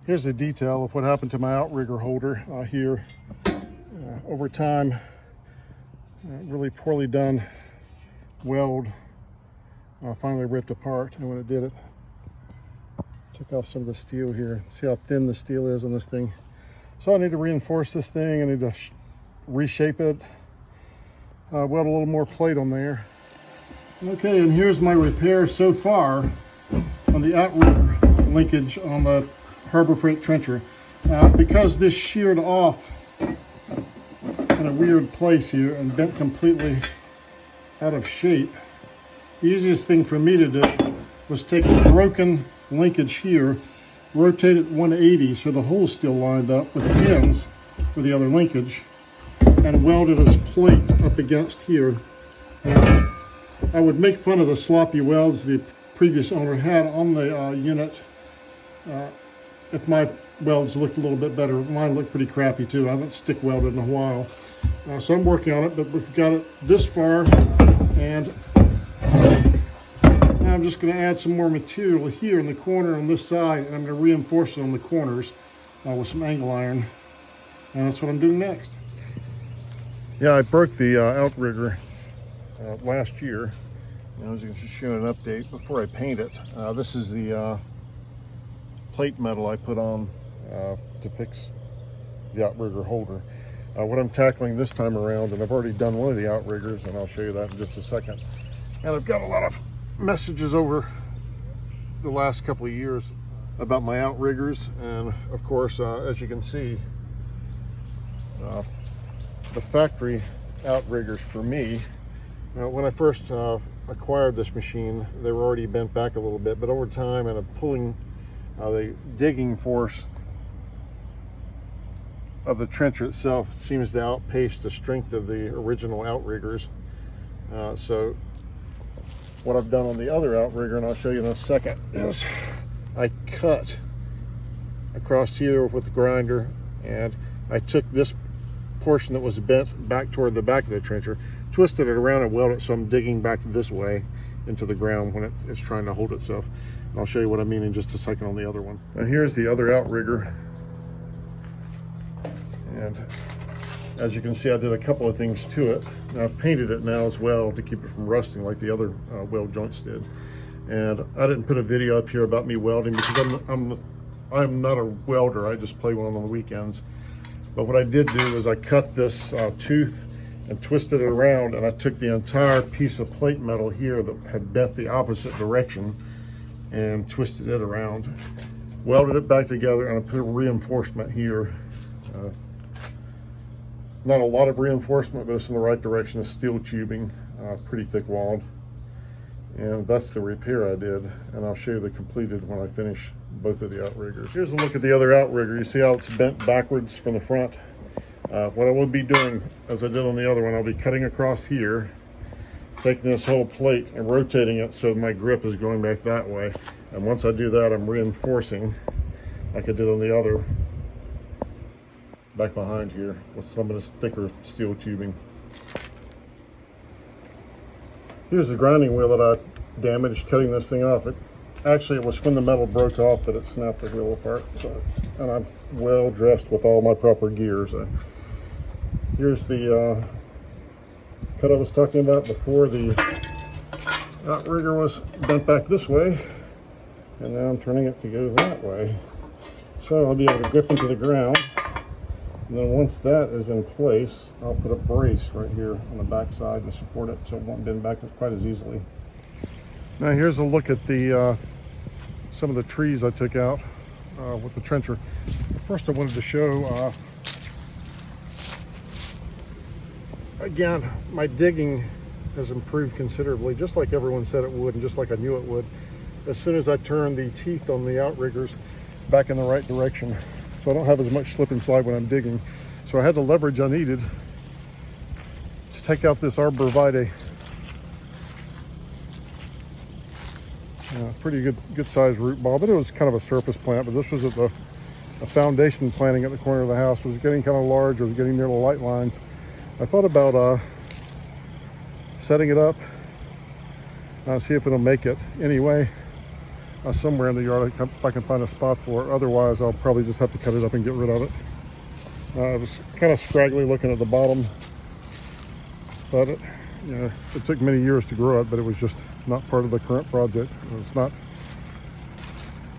Here's a detail of what happened to my outrigger holder here. Over time, really poorly done weld finally ripped apart, and when it did, it took off some of the steel here. See how thin the steel is on this thing. So I need to reinforce this thing. I need to reshape it, weld a little more plate on there. Okay, and here's my repair so far on the outrigger linkage on the Harbor Freight trencher. Because this sheared off in a weird place here and bent completely out of shape, the easiest thing for me to do was take a broken linkage here, rotate it 180 so the hole's still lined up with the pins for the other linkage, and weld it as plate up against here. I would make fun of the sloppy welds the previous owner had on the unit if my welds looked a little bit better. Mine looked pretty crappy too. I haven't stick welded in a while. So I'm working on it, but we've got it this far, and now I'm just going to add some more material here in the corner on this side, and I'm going to reinforce it on the corners with some angle iron, and that's what I'm doing next. Yeah, I broke the outrigger last year. I was just showing an update before I paint it. This is the plate metal I put on to fix the outrigger holder. What I'm tackling this time around, and I've already done one of the outriggers, and I'll show you that in just a second. And I've got a lot of messages over the last couple of years about my outriggers, and of course, as you can see, the factory outriggers for me, when I first acquired this machine, they were already bent back a little bit, but over time and pulling the digging force of the trencher itself seems to outpace the strength of the original outriggers. So what I've done on the other outrigger, and I'll show you in a second, is I cut across here with the grinder, and I took this portion that was bent back toward the back of the trencher, twisted it around and welded it so I'm digging back this way into the ground when it's trying to hold itself. And I'll show you what I mean in just a second on the other one. Now here's the other outrigger. And as you can see, I did a couple of things to it. Now I've painted it now as well to keep it from rusting like the other weld joints did. And I didn't put a video up here about me welding because I'm not a welder. I just play one on the weekends. But what I did do is I cut this tooth and twisted it around, and I took the entire piece of plate metal here that had bent the opposite direction and twisted it around, welded it back together, and I put a reinforcement here. Not a lot of reinforcement, but it's in the right direction. It's steel tubing, pretty thick walled. And that's the repair I did, and I'll show you the completed when I finish both of the outriggers. Here's a look at the other outrigger. You see how it's bent backwards from the front? What I will be doing, as I did on the other one, I'll be cutting across here, taking this whole plate and rotating it so my grip is going back that way. And once I do that, I'm reinforcing, like I did on the other, back behind here with some of this thicker steel tubing. Here's the grinding wheel that I damaged cutting this thing off. Actually, it was when the metal broke off that it snapped the wheel apart. So, and I'm well dressed with all my proper gears. Here's the cut I was talking about before. The outrigger was bent back this way, and now I'm turning it to go that way. So I'll be able to grip into the ground. And then once that is in place, I'll put a brace right here on the back side to support it so it won't bend back quite as easily. Now here's a look at the some of the trees I took out with the trencher. First I wanted to show, again, my digging has improved considerably, just like everyone said it would and just like I knew it would, as soon as I turned the teeth on the outriggers back in the right direction. So I don't have as much slip and slide when I'm digging. So I had the leverage I needed to take out this arborvitae. Pretty good sized root ball, but it was kind of a surface plant. But this was at a foundation planting at the corner of the house. It was getting kind of large. It was getting near the light lines. I thought about setting it up, see if it'll make it. Anyway, somewhere in the yard if I can find a spot for it. Otherwise, I'll probably just have to cut it up and get rid of it. It was kind of scraggly looking at the bottom, but it took many years to grow it, but it was just not part of the current project.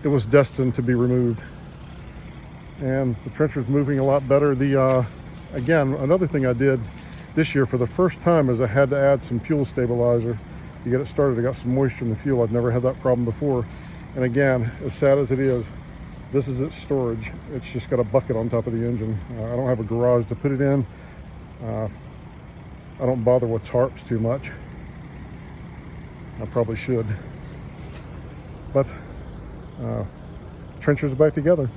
It was destined to be removed. And the trencher's moving a lot better. Again, another thing I did this year for the first time is I had to add some fuel stabilizer to get it started. I got some moisture in the fuel. I'd never had that problem before. And again, as sad as it is, this is its storage. It's just got a bucket on top of the engine. I don't have a garage to put it in. I don't bother with tarps too much. I probably should. But trenchers are back together.